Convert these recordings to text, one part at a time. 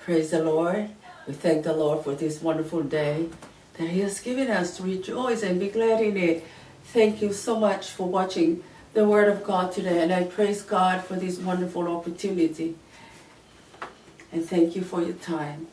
Praise the Lord. We thank the Lord for this wonderful day that He has given us to rejoice and be glad in it. Thank you so much for watching the Word of God today. And I praise God for this wonderful opportunity. And thank you for your time.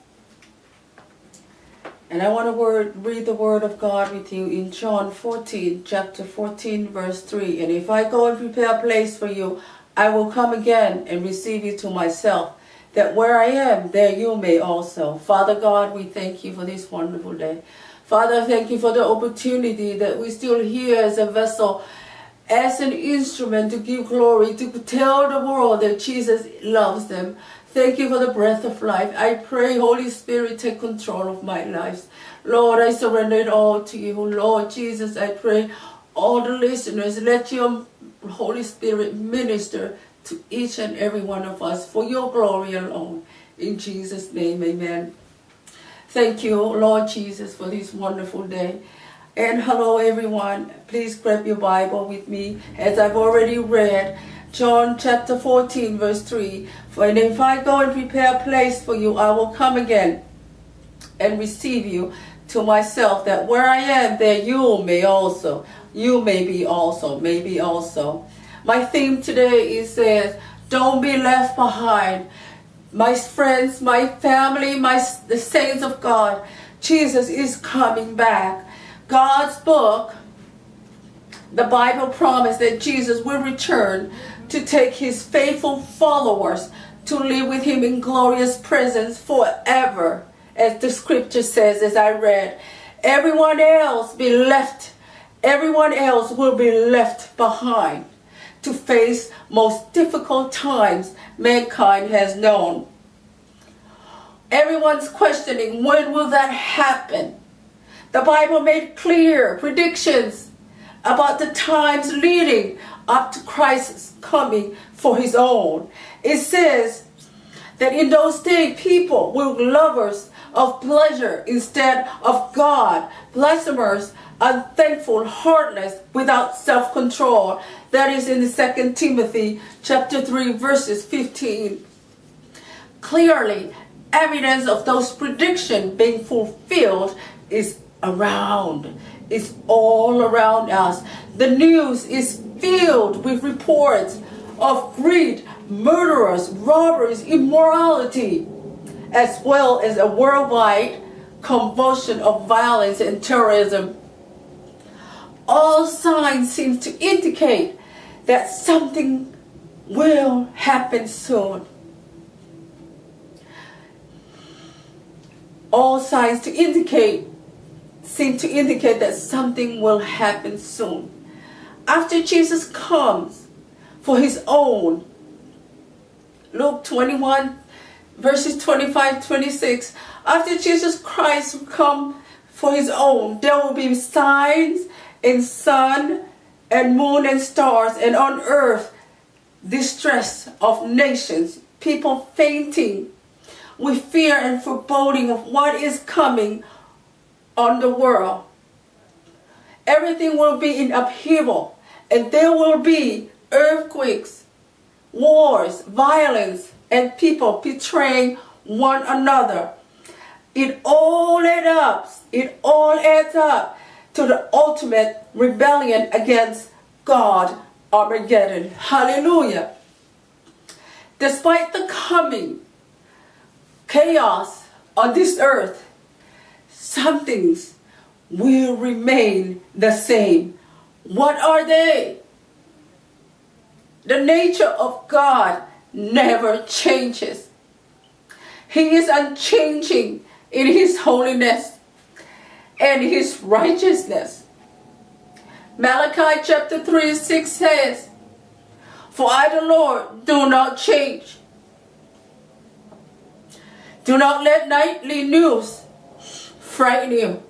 And I want to read the Word of God with you in John 14, chapter 14, verse 3. And if I go and prepare a place for you, I will come again and receive you to myself, that where I am, there you may also. Father God, we thank you for this wonderful day. Father, thank you for the opportunity that we still here as a vessel, as an instrument to give glory, to tell the world that Jesus loves them. Thank you for the breath of life. I pray, Holy Spirit, take control of my life. Lord, I surrender it all to you. Lord Jesus, I pray all the listeners, let your Holy Spirit minister to each and every one of us for your glory alone. In Jesus' name, amen. Thank you, Lord Jesus, for this wonderful day. And hello, everyone. Please grab your Bible with me as I've already read John chapter 14, verse 3. And if I go and prepare a place for you, I will come again and receive you to myself, that where I am, there you may also. You may be also, maybe also. My theme today is don't be left behind. My friends, my family, the saints of God, Jesus is coming back. God's book, the Bible promised that Jesus will return to take his faithful followers to live with him in glorious presence forever. As the scripture says, as I read, everyone else will be left behind to face most difficult times mankind has known. Everyone's questioning, when will that happen? The Bible made clear predictions about the times leading up to Christ's coming for his own. It says that in those days people will be lovers of pleasure instead of God, blasphemers, unthankful, heartless, without self-control. That is in 2 Timothy chapter 3, verses 15. Clearly, evidence of those predictions being fulfilled is around. It's all around us. The news is filled with reports of greed, murderers, robberies, immorality, as well as a worldwide convulsion of violence and terrorism. All signs seem to indicate that something will happen soon. All signs seem to indicate that something will happen soon. After Jesus comes for his own, Luke 21, verses 25-26, after Jesus Christ will come for his own, there will be signs in sun and moon and stars, and on earth distress of nations, people fainting with fear and foreboding of what is coming on the world. Everything will be in upheaval, and there will be earthquakes, wars, violence, and people betraying one another. It all adds up to the ultimate rebellion against God, Armageddon. Hallelujah. Despite the coming chaos on this earth, some things will remain the same. What are they? The nature of God never changes. He is unchanging in his holiness and his righteousness. Malachi chapter 3:6 says, "For I, the Lord, do not change. Do not let nightly news frighten you."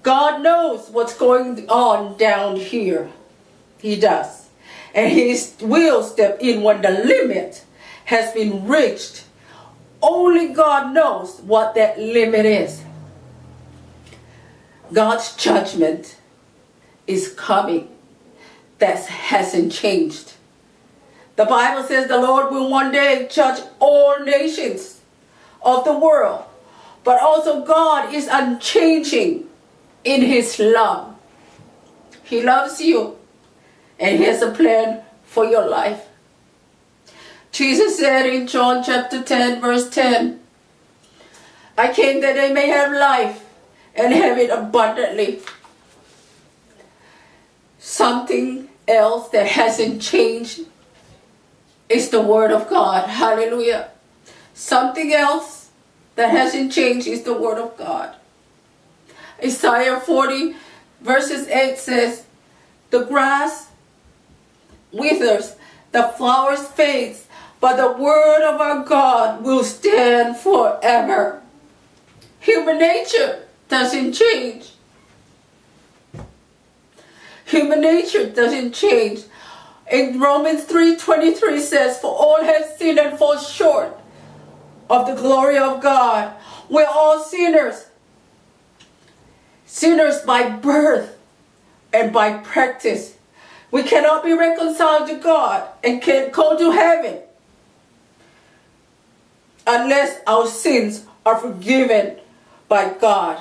God knows what's going on down here. He does. And he will step in when the limit has been reached. Only God knows what that limit is. God's judgment is coming. That hasn't changed. The Bible says the Lord will one day judge all nations of the world. But also God is unchanging in His love. He loves you and He has a plan for your life. Jesus said in John chapter 10 verse 10, I came that they may have life and have it abundantly. Something else that hasn't changed is the Word of God. Hallelujah. Something else that hasn't changed is the Word of God. Isaiah 40 verses 8 says, the grass withers, the flowers fades, but the word of our God will stand forever. Human nature doesn't change. Human nature doesn't change. In Romans 3:23 says, for all have sinned and fall short of the glory of God. We're all sinners. Sinners by birth and by practice. We cannot be reconciled to God and can't go to heaven unless our sins are forgiven by God.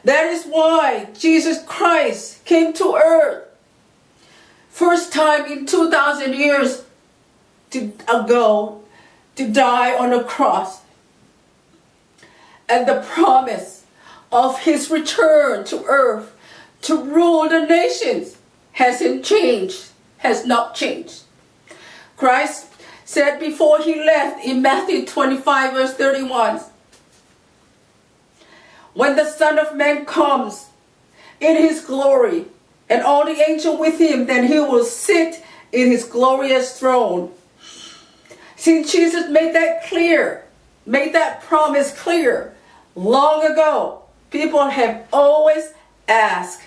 That is why Jesus Christ came to earth. First time in 2,000 years ago to die on a cross. And the promise of His return to earth to rule the nations hasn't changed, has not changed. Christ said before He left in Matthew 25 verse 31, when the Son of Man comes in His glory and all the angels with Him, then He will sit in His glorious throne. Since Jesus made that clear, made that promise clear long ago, people have always asked,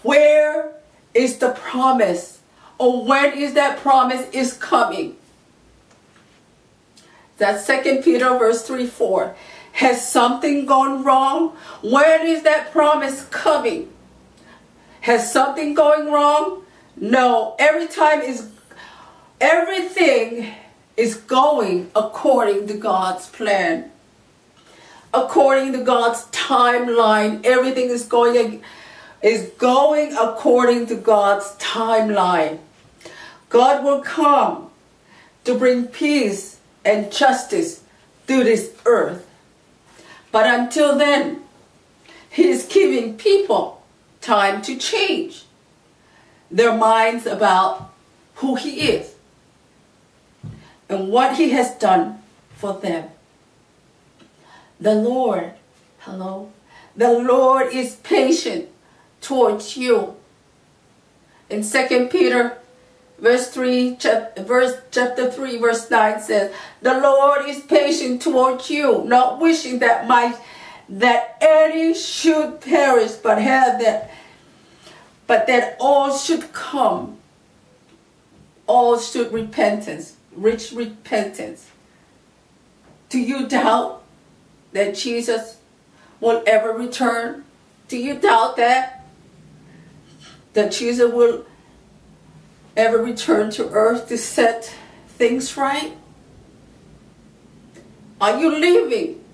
where is the promise? Or when is that promise is coming? That's 2 Peter verse 3-4. Has something gone wrong? When is that promise coming? Has something going wrong? No. Everything is going according to God's plan. According to God's timeline. Everything is going according to God's timeline. God will come to bring peace and justice to this earth. But until then, He is giving people time to change their minds about who He is and what He has done for them. The Lord, the Lord is patient towards you. In 2 Peter chapter 3 verse 9 says, the Lord is patient towards you, not wishing that any should perish, but that all should come, all should reach repentance. Do you doubt that Jesus will ever return? Do you doubt that Jesus will ever return to earth to set things right? Are you living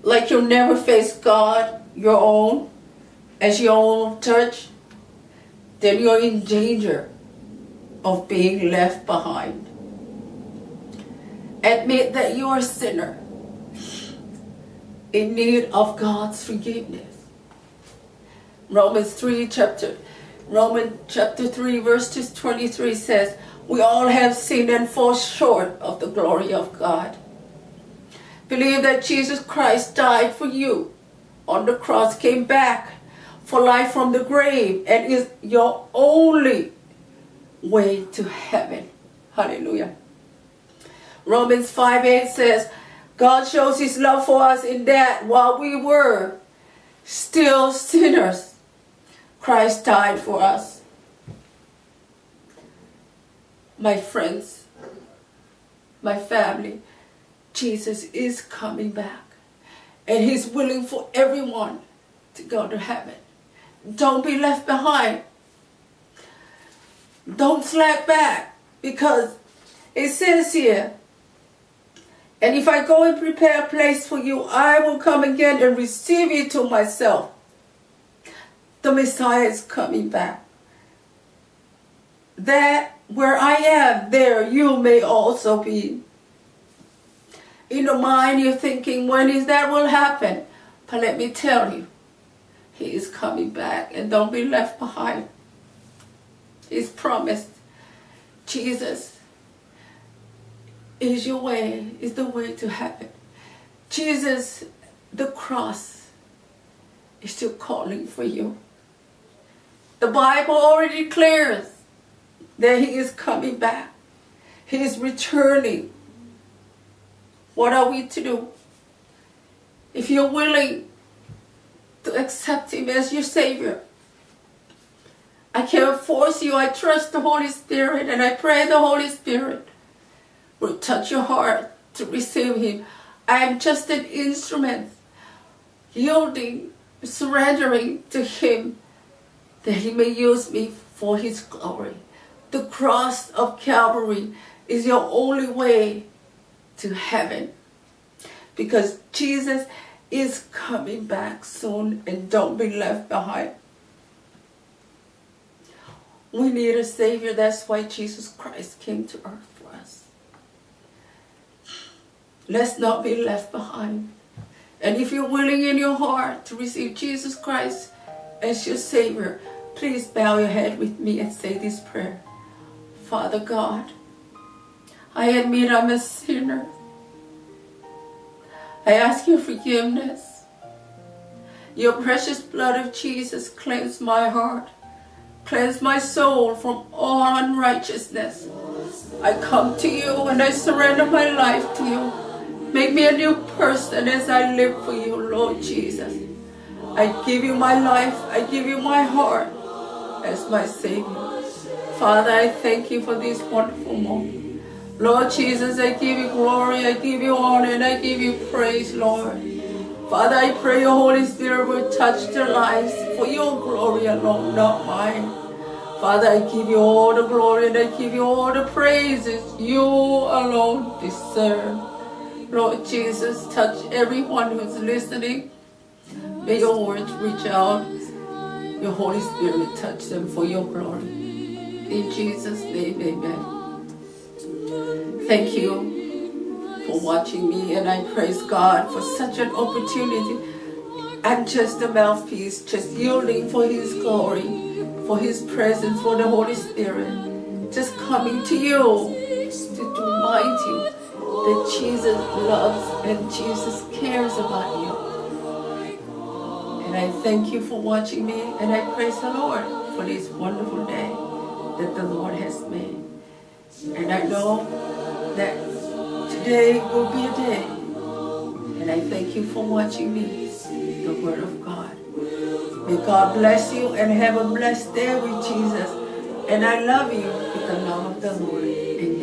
like you'll never face God, your own church? Then you're in danger of being left behind. Admit that you are a sinner in need of God's forgiveness. Romans chapter 3 verse 23 says, we all have sinned and fall short of the glory of God. Believe that Jesus Christ died for you on the cross, came back for life from the grave, and is your only way to heaven. Hallelujah. Romans 5:8 says, God shows His love for us in that while we were still sinners, Christ died for us. My friends, my family, Jesus is coming back. And He's willing for everyone to go to heaven. Don't be left behind. Don't slack back. Because it says here, And if I go and prepare a place for you, I will come again and receive you to myself. The Messiah is coming back. That where I am, there you may also be. In the mind you're thinking, when is that will happen? But let me tell you, he is coming back, and don't be left behind. He's promised. Jesus is your way, is the way to heaven. Jesus, the cross, is still calling for you. The Bible already declares that he is coming back. He is returning. What are we to do? If you're willing to accept him as your Savior, I can't force you. I trust the Holy Spirit, and I pray the Holy Spirit will touch your heart to receive him. I am just an instrument, yielding, surrendering to him, that he may use me for his glory. The cross of Calvary is your only way to heaven, because Jesus is coming back soon, and don't be left behind. We need a Savior. That's why Jesus Christ came to earth for us. Let's not be left behind. And if you're willing in your heart to receive Jesus Christ as your Savior, please bow your head with me and say this prayer. Father God, I admit I'm a sinner. I ask your forgiveness. Your precious blood of Jesus cleanse my heart. Cleanse my soul from all unrighteousness. I come to you and I surrender my life to you. Make me a new person as I live for you, Lord Jesus. I give you my life. I give you my heart as my Savior. Father, I thank you for this wonderful moment. Lord Jesus, I give you glory, I give you honor, and I give you praise, Lord. Father, I pray your Holy Spirit will touch their lives for your glory alone, not mine. Father, I give you all the glory and I give you all the praises you alone deserve. Lord Jesus, touch everyone who's listening. May your words reach out. Your Holy Spirit touch them for your glory. In Jesus' name, amen. Thank you for watching me, and I praise God for such an opportunity. I'm just a mouthpiece, just yielding for his glory, for his presence, for the Holy Spirit. Just coming to you to remind you that Jesus loves and Jesus cares about you. And I thank you for watching me, and I praise the Lord for this wonderful day that the Lord has made. And I know that today will be a day. And I thank you for watching me, the Word of God. May God bless you and have a blessed day with Jesus. And I love you with the love of the Lord. Amen.